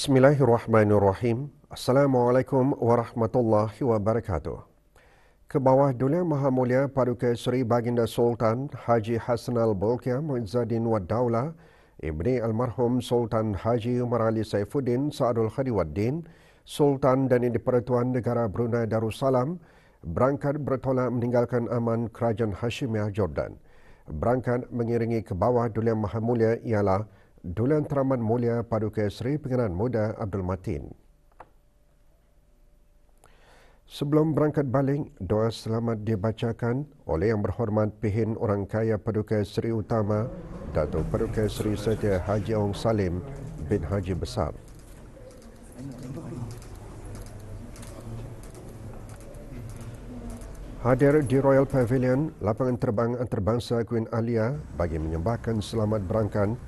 Bismillahirrahmanirrahim. Assalamualaikum warahmatullahi wabarakatuh. Ke bawah Duli Maha Mulia Paduka Seri Baginda Sultan Haji Hassanal Bolkiah Muizzaddin Wad Daulah Ibni Almarhum Sultan Haji Umar Ali Saifuddin Sa'adul Khadiwaddin, Sultan dan Di-Pertuan Negara Brunei Darussalam berangkat bertolak meninggalkan aman Kerajaan Hashimiyah Jordan. Berangkat mengiringi ke bawah Duli Maha Mulia ialah Duli Teramat Mulia Paduka Seri Pengenalan Muda Abdul Matin. Sebelum berangkat balik, doa selamat dibacakan oleh Yang Berhormat Pihin Orang Kaya Paduka Seri Utama Datuk Paduka Seri Setia Haji Ong Salim bin Haji Besar. Hadir di Royal Pavilion, lapangan terbang antarabangsa Queen Alia bagi menyembahkan selamat berangkat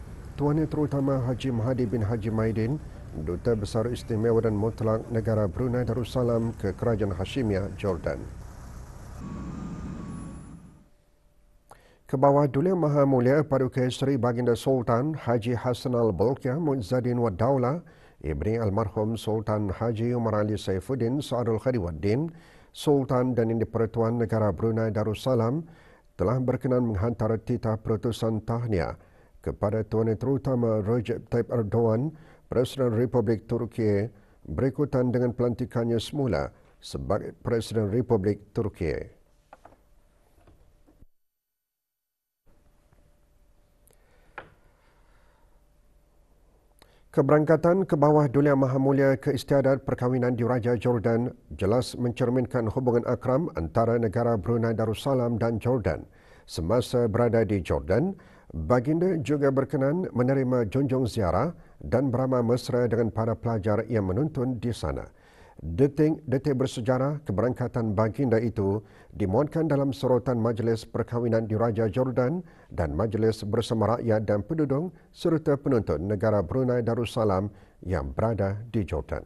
Tuan Terutama Haji Mahdi bin Haji Maidin, Duta Besar Istimewa dan Mutlak Negara Brunei Darussalam ke Kerajaan Hashimiyah Jordan. Ke bawah Duli Maha Mulia Paduka Seri Baginda Sultan Haji Hassanal Bolkiah Muizzaddin Wad Daulah Ibni Almarhum Sultan Haji Umar Ali Saifuddin Sa'adul Khadiwaddin, Sultan dan Di-Pertuan Negara Brunei Darussalam telah berkenan menghantar titah perutusan tahniah kepada Tuan Terutama Recep Tayyip Erdogan, Presiden Republik Turki, berikutan dengan pelantikannya semula sebagai Presiden Republik Turki. Keberangkatan ke bawah Duli Maha Mulia ke Istiadat Perkahwinan Diraja Jordan jelas mencerminkan hubungan akram antara negara Brunei Darussalam dan Jordan. Semasa berada di Jordan, Baginda juga berkenan menerima junjung ziarah dan beramah mesra dengan para pelajar yang menuntun di sana. Detik bersejarah keberangkatan Baginda itu dimuatkan dalam sorotan Majlis Perkahwinan Diraja Jordan dan Majlis bersama rakyat dan penduduk serta penuntun negara Brunei Darussalam yang berada di Jordan.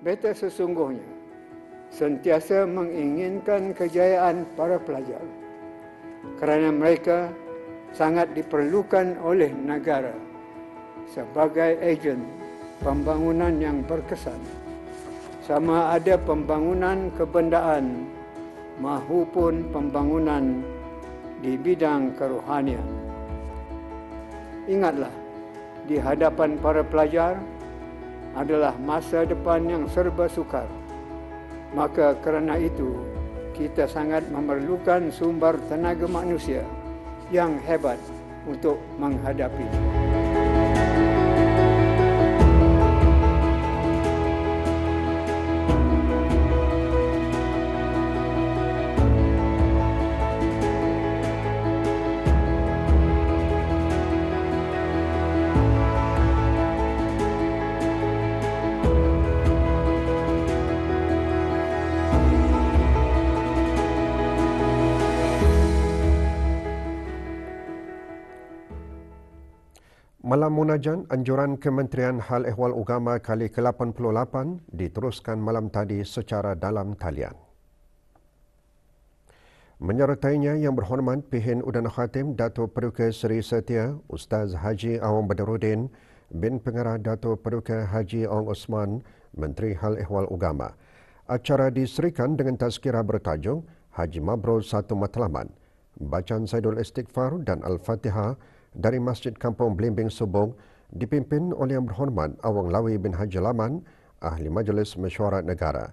Beta sesungguhnya sentiasa menginginkan kejayaan para pelajar kerana mereka sangat diperlukan oleh negara sebagai ejen pembangunan yang berkesan, sama ada pembangunan kebendaan maupun pembangunan di bidang kerohanian. Ingatlah, di hadapan para pelajar adalah masa depan yang serba sukar. Maka kerana itu, kita sangat memerlukan sumber tenaga manusia yang hebat untuk menghadapinya. Malam Munajan, anjuran Kementerian Hal Ehwal Agama kali ke-88 diteruskan malam tadi secara dalam talian. Menyertainya Yang Berhormat Pihin Udana Khatim Dato' Paduka Seri Setia Ustaz Haji Awang Badaruddin bin Pengarah Dato' Paduka Haji Awang Osman, Menteri Hal Ehwal Agama. Acara diserikan dengan tazkirah bertajuk Haji Mabrur Satu Matlamat, bacaan Saidul Istighfar dan Al-Fatihah dari Masjid Kampung Belimbing Subong dipimpin oleh Yang Berhormat Awang Lawi bin Haji Laman, Ahli Majlis Mesyuarat Negara.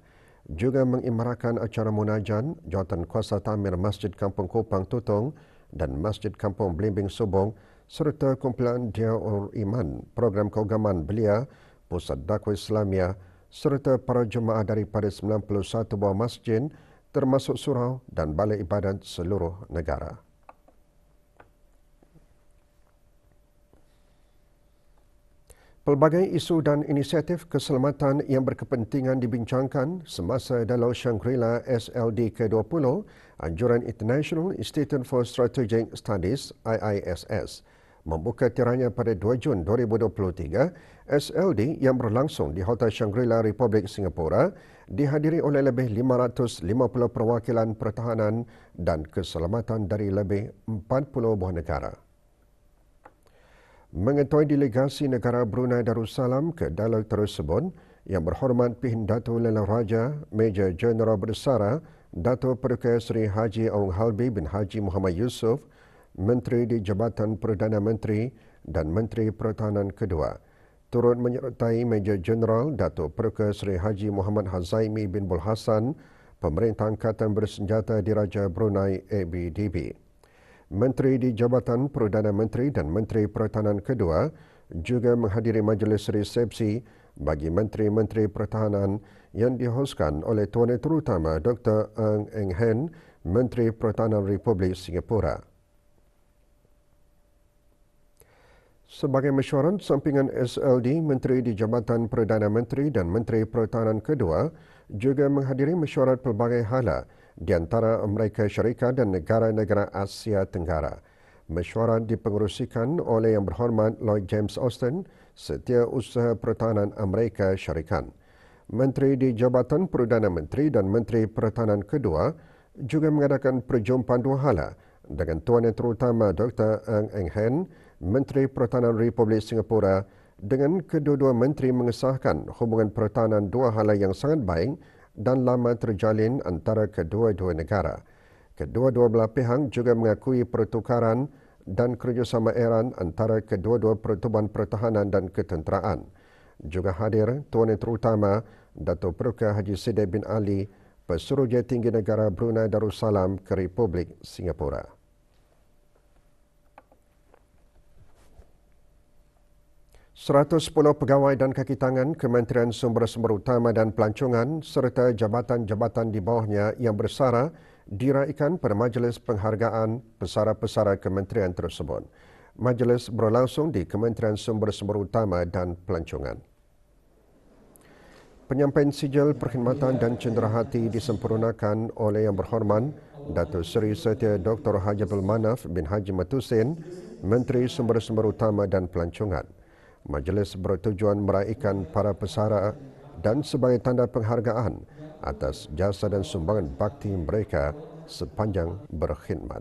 Juga mengimarahkan acara munajan Jawatan Kuasa Ta'mir Masjid Kampung Kupang Tutong dan Masjid Kampung Belimbing Subong serta kumpulan Diaul Iman, Program Keagamaan Belia, Pusat Dakwah Islamia serta para jemaah daripada 91 buah masjid termasuk surau dan balai ibadat seluruh negara. Pelbagai isu dan inisiatif keselamatan yang berkepentingan dibincangkan semasa Dalau Shangri-La SLD ke-20, Anjuran International Institute for Strategic Studies IISS, membuka tiranya pada 2 Jun 2023. SLD yang berlangsung di Hotel Shangri-La Republik Singapura dihadiri oleh lebih 550 perwakilan pertahanan dan keselamatan dari lebih 40 buah negara. Mengetuai delegasi negara Brunei Darussalam ke Dalau tersebut, Yang Berhormat Pihin Dato' Laila Raja, Major Jeneral Bersara, Dato' Paduka Seri Haji Awang Halbi bin Haji Muhammad Yusof, Menteri di Jabatan Perdana Menteri dan Menteri Pertahanan kedua, turut menyertai Major Jeneral Dato' Paduka Seri Haji Muhammad Hazaimi bin Bul Hassan, Pemerintah Angkatan Bersenjata Diraja Brunei ABDB. Menteri di Jabatan Perdana Menteri dan Menteri Pertahanan kedua juga menghadiri majlis resepsi bagi Menteri-Menteri Pertahanan yang dihoskan oleh Tuan Terutama Dr. Ng Eng Hen, Menteri Pertahanan Republik Singapura. Sebagai mesyuarat sampingan SLD, Menteri di Jabatan Perdana Menteri dan Menteri Pertahanan kedua juga menghadiri mesyuarat pelbagai hala di antara Amerika Syarikat dan negara-negara Asia Tenggara. Mesyuarat dipengerusikan oleh Yang Berhormat Lloyd James Austin, Setiausaha Pertahanan Amerika Syarikat. Menteri di Jabatan Perdana Menteri dan Menteri Pertahanan kedua juga mengadakan perjumpaan dua hala dengan Tuan Yang Terutama Dr. Ng Eng Hen, Menteri Pertahanan Republik Singapura, dengan kedua-dua menteri mengesahkan hubungan pertahanan dua hala yang sangat baik dan lama terjalin antara kedua-dua negara. Kedua-dua belah pihak juga mengakui pertukaran dan kerjasama erat antara kedua-dua pertubuhan pertahanan dan ketenteraan. Juga hadir Tuan Yang Terutama Dato' Paduka Haji Siddiq bin Ali, Pesuruhjaya Tinggi Negara Brunei Darussalam ke Republik Singapura. 110 pegawai dan kaki tangan Kementerian Sumber-Sumber Utama dan Pelancongan serta jabatan-jabatan di bawahnya yang bersara diraikan pada majlis penghargaan pesara-pesara kementerian tersebut. Majlis berlangsung di Kementerian Sumber-Sumber Utama dan Pelancongan. Penyampaian sijil perkhidmatan dan cenderahati disempurnakan oleh Yang Berhormat Dato' Seri Setia Dr. Haji Abdul Manaf bin Haji Matusin, Menteri Sumber-Sumber Utama dan Pelancongan. Majlis bertujuan meraihkan para pesara dan sebagai tanda penghargaan atas jasa dan sumbangan bakti mereka sepanjang berkhidmat.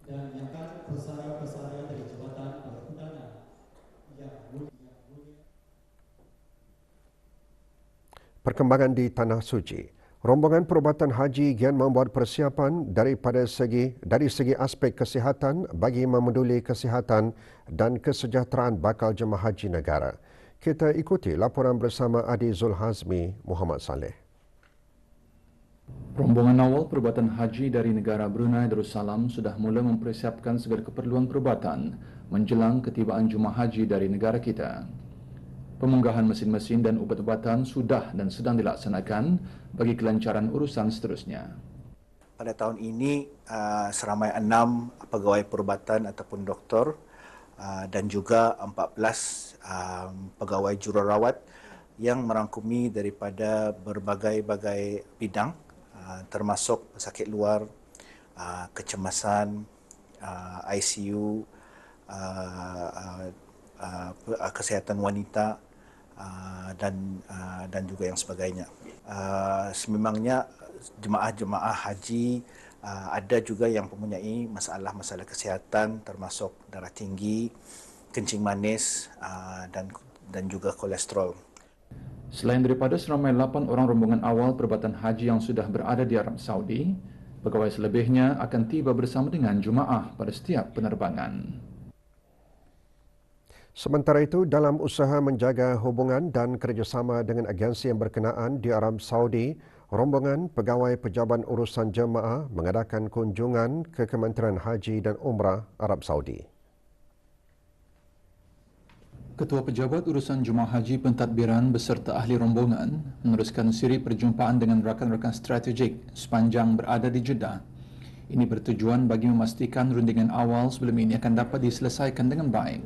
Dan yang pesara-pesara dari Jabatan Perhutanan yang Perkembangan di Tanah Suci. Rombongan perubatan haji kian membuat persiapan dari segi aspek kesihatan bagi memeduli kesihatan dan kesejahteraan bakal jemaah haji negara. Kita ikuti laporan bersama Adi Zulhazmi Muhammad Saleh. Rombongan awal perubatan haji dari negara Brunei Darussalam sudah mula mempersiapkan segala keperluan perubatan menjelang ketibaan jemaah haji dari negara kita. Pemunggahan mesin-mesin dan ubat-ubatan sudah dan sedang dilaksanakan bagi kelancaran urusan seterusnya. Pada tahun ini seramai 6 pegawai perubatan ataupun doktor dan juga 14 pegawai jururawat yang merangkumi daripada berbagai-bagai bidang termasuk pesakit luar, kecemasan, ICU, kesihatan wanita dan juga yang sebagainya. Sememangnya jemaah-jemaah haji ada juga yang mempunyai masalah-masalah kesihatan termasuk darah tinggi, kencing manis dan juga kolesterol. Selain daripada seramai 8 orang rombongan awal perubatan haji yang sudah berada di Arab Saudi, pegawai selebihnya akan tiba bersama dengan jemaah pada setiap penerbangan. Sementara itu, dalam usaha menjaga hubungan dan kerjasama dengan agensi yang berkenaan di Arab Saudi, rombongan pegawai pejabat urusan jemaah mengadakan kunjungan ke Kementerian Haji dan Umrah Arab Saudi. Ketua Pejabat Urusan Jemaah Haji Pentadbiran beserta ahli rombongan meneruskan siri perjumpaan dengan rakan-rakan strategik sepanjang berada di Jeddah. Ini bertujuan bagi memastikan rundingan awal sebelum ini akan dapat diselesaikan dengan baik.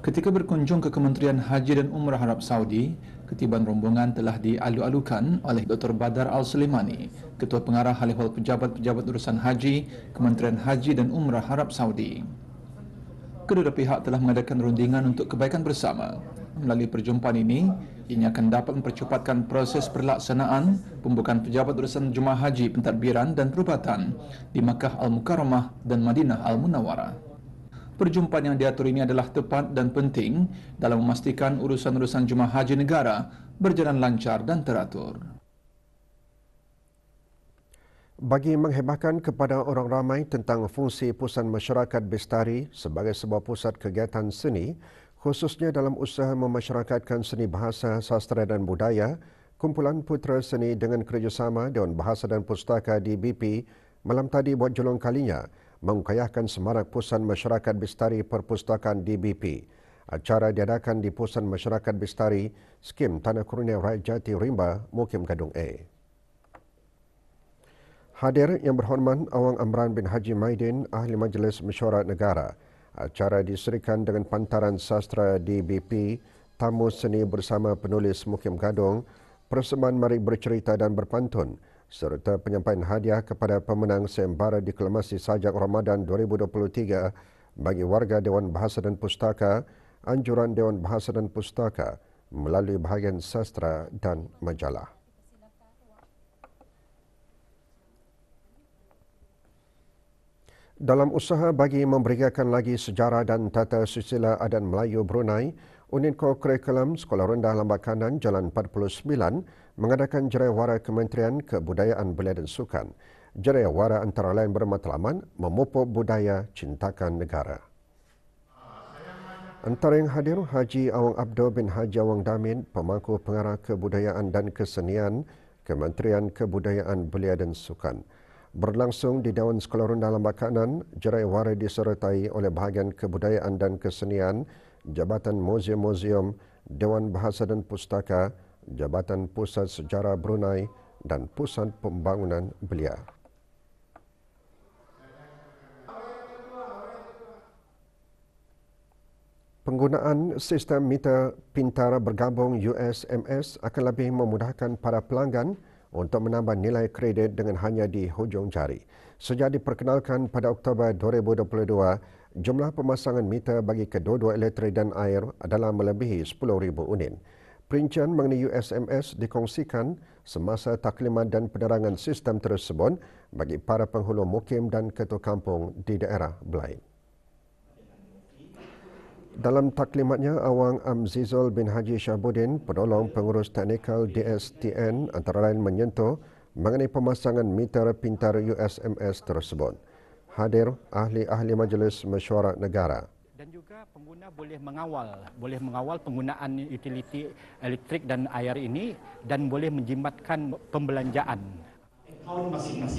Ketika berkunjung ke Kementerian Haji dan Umrah Arab Saudi, ketibaan rombongan telah dialu-alukan oleh Dr. Badar Al-Sulemani, Ketua Pengarah Halihwal Pejabat-Pejabat Urusan Haji, Kementerian Haji dan Umrah Arab Saudi. Kedua pihak telah mengadakan rundingan untuk kebaikan bersama. Melalui perjumpaan ini, ianya akan dapat mempercepatkan proses pelaksanaan pembukaan pejabat urusan jemaah haji pentadbiran dan perubatan di Makkah Al-Mukarramah dan Madinah Al-Munawwarah. Perjumpaan yang diatur ini adalah tepat dan penting dalam memastikan urusan-urusan jemaah haji negara berjalan lancar dan teratur. Bagi menghebahkan kepada orang ramai tentang fungsi Pusat Masyarakat Bestari sebagai sebuah pusat kegiatan seni, khususnya dalam usaha memasyarakatkan seni bahasa, sastra dan budaya, Kumpulan Putera Seni dengan kerjasama Dewan Bahasa dan Pustaka DBP malam tadi buat julung kalinya mengkayahkan semarak Pusat Masyarakat Bestari Perpustakaan DBP. Acara diadakan di Pusat Masyarakat Bestari, Skim Tanah Kurnia Rakyat Jati Rimba, Mukim Gadung A. Hadir yang berhormat Awang Amran bin Haji Maidin, Ahli Majlis Mesyuarat Negara. Acara diserikan dengan pantaran sastra DBP, tamu seni bersama penulis Mukim Gadung, persembahan mari bercerita dan berpantun, serta penyampaian hadiah kepada pemenang sayembara deklamasi sajak Ramadan 2023 bagi warga Dewan Bahasa dan Pustaka, anjuran Dewan Bahasa dan Pustaka melalui bahagian sastra dan majalah. Dalam usaha bagi memberikan lagi sejarah dan tata susila adat Melayu Brunei, Unit Kurikulum Sekolah Rendah Lambakanan Jalan 49 mengadakan jariwara Kementerian Kebudayaan Belia dan Sukan. Jariwara antara lain bermatlamat memupuk budaya cintakan negara. Antara yang hadir Haji Awang Abdul bin Haji Awang Damin, Pemangku Pengarah Kebudayaan dan Kesenian Kementerian Kebudayaan Belia dan Sukan. Berlangsung di Dewan Sekolah Rendah Lambakanan, jariwara disertai oleh bahagian Kebudayaan dan Kesenian, Jabatan Museum-Museum, Dewan Bahasa dan Pustaka, Jabatan Pusat Sejarah Brunei dan Pusat Pembangunan Belia. Penggunaan sistem meter pintar bergabung USMS akan lebih memudahkan para pelanggan untuk menambah nilai kredit dengan hanya di hujung jari. Sejak diperkenalkan pada Oktober 2022, jumlah pemasangan meter bagi kedua-dua elektrik dan air adalah melebihi 10,000 unit. Perincian mengenai USMS dikongsikan semasa taklimat dan penerangan sistem tersebut bagi para penghulu mukim dan ketua kampung di daerah Belait. Dalam taklimatnya, Awang Amzizul bin Haji Syahbudin, penolong pengurus teknikal DSTN, antara lain menyentuh mengenai pemasangan meter pintar USMS tersebut. Hadir ahli-ahli Majlis Mesyuarat Negara. Dan juga pengguna boleh mengawal penggunaan utiliti elektrik dan air ini dan boleh menjimatkan pembelanjaan.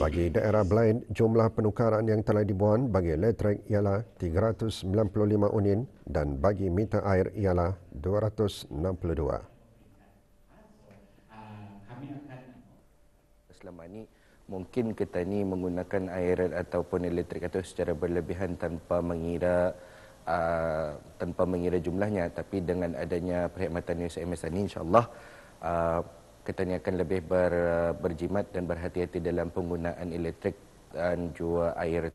Bagi daerah lain, jumlah penukaran yang telah dibuat bagi elektrik ialah 395 unin dan bagi meter air ialah 262. Selama ini mungkin kita ni menggunakan air ataupun elektrik itu secara berlebihan tanpa mengira jumlahnya, tapi dengan adanya perkhidmatan USMS ini insya-Allah kita ni akan lebih berjimat dan berhati-hati dalam penggunaan elektrik dan juga air.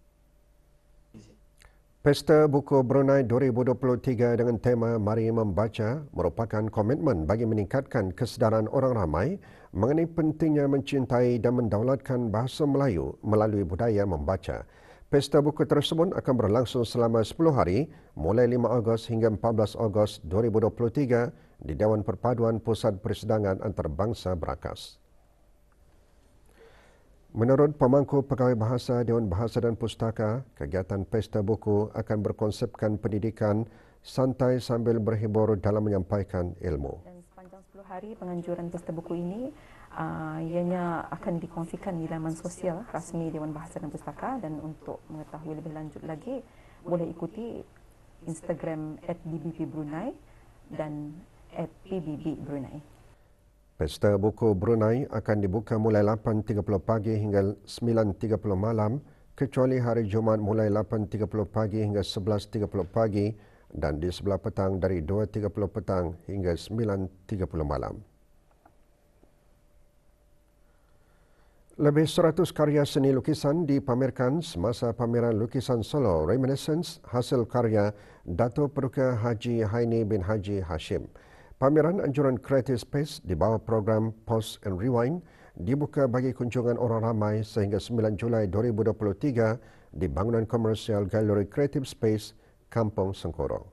Pesta Buku Brunei 2023 dengan tema Mari Membaca merupakan komitmen bagi meningkatkan kesedaran orang ramai mengenai pentingnya mencintai dan mendaulatkan bahasa Melayu melalui budaya membaca. Pesta buku tersebut akan berlangsung selama 10 hari mulai 5 Ogos hingga 14 Ogos 2023 di Dewan Perpaduan Pusat Persidangan Antarabangsa Berakas. Menurut pemangku pegawai bahasa Dewan Bahasa dan Pustaka, kegiatan Pesta Buku akan berkonsepkan pendidikan santai sambil berhibur dalam menyampaikan ilmu. Dan sepanjang 10 hari penganjuran Pesta Buku ini, ianya akan dikongsikan di laman sosial rasmi Dewan Bahasa dan Pustaka, dan untuk mengetahui lebih lanjut lagi boleh ikuti Instagram @dbpbrunei dan @pbb_brunei. Pesta Buku Brunei akan dibuka mulai 8.30 pagi hingga 9.30 malam, kecuali hari Jumaat mulai 8.30 pagi hingga 11.30 pagi dan di sebelah petang dari 2.30 petang hingga 9.30 malam. Lebih 100 karya seni lukisan dipamerkan semasa pameran lukisan Solo Reminiscence hasil karya Dato' Paduka Haji Haini bin Haji Hashim. Pameran anjuran Creative Space di bawah program Pause and Rewind dibuka bagi kunjungan orang ramai sehingga 9 Julai 2023 di bangunan komersial Galeri Creative Space, Kampung Sengkoro.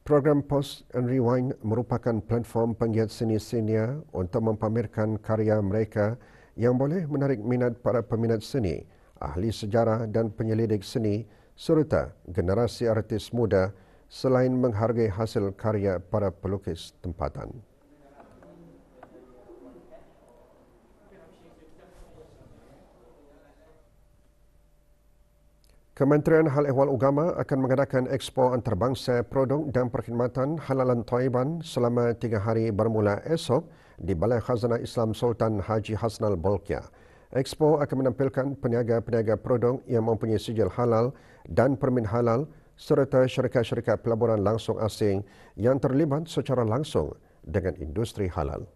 Program Pause and Rewind merupakan platform penggiat seni senior untuk mempamerkan karya mereka yang boleh menarik minat para peminat seni, ahli sejarah dan penyelidik seni serta generasi artis muda selain menghargai hasil karya para pelukis tempatan. Kementerian Hal Ehwal Agama akan mengadakan Expo Antarabangsa Produk dan Perkhidmatan Halalan Thaiban selama 3 hari bermula esok di Balai Khazanah Islam Sultan Haji Hasnal Bolkiah. Expo akan menampilkan peniaga-peniaga produk yang mempunyai sijil halal dan permin halal serta syarikat-syarikat pelaburan langsung asing yang terlibat secara langsung dengan industri halal.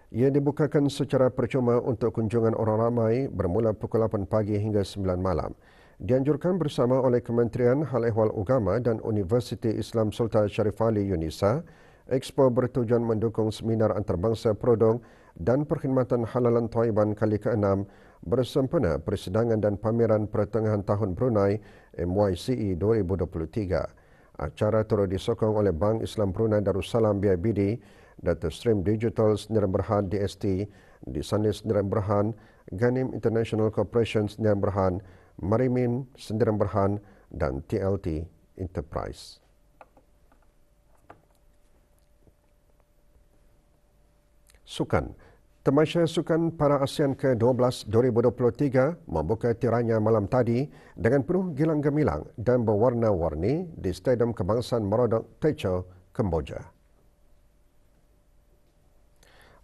Ia dibukakan secara percuma untuk kunjungan orang ramai bermula pukul 8 pagi hingga 9 malam. Dianjurkan bersama oleh Kementerian Hal Ehwal Agama dan Universiti Islam Sultan Sharif Ali Yunisa. Expo bertujuan mendukung seminar antarabangsa produk dan perkhidmatan halalan Thaiban kali ke-6 bersempena persidangan dan pameran pertengahan tahun Brunei MYCE 2023. Acara turut disokong oleh Bank Islam Brunei Darussalam BIBD, Data Stream Digital Sdn Bhd DST, Disanis Sdn Bhd, Ganim International Corporation Sdn Bhd, Marimin Sdn Bhd dan TLT Enterprise. Sukan. Tamasya Sukan Para ASEAN ke-12 2023 membuka tiranya malam tadi dengan penuh gilang gemilang dan berwarna-warni di Stadium Kebangsaan Morodok, Techo, Kemboja.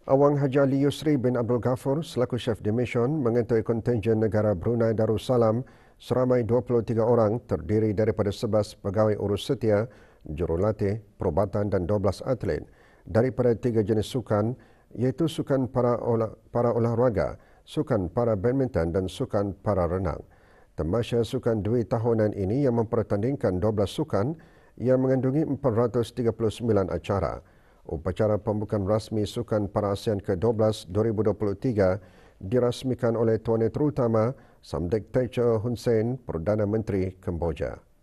Awang Haji Ali Yusri bin Abdul Ghafur selaku Chef de Mission mengetahui kontingen negara Brunei Darussalam seramai 23 orang terdiri daripada 11 pegawai urus setia, jurulatih, perubatan dan 12 atlet daripada 3 jenis sukan iaitu sukan para olahraga, sukan para badminton dan sukan para renang. Tamasya Sukan Dwi tahunan ini yang mempertandingkan 12 sukan yang mengandungi 439 acara. Upacara pembukaan rasmi Sukan Para ASEAN ke-12 2023 dirasmikan oleh Tuan Terutama Samdech Techo Hun Sen, Perdana Menteri Kemboja.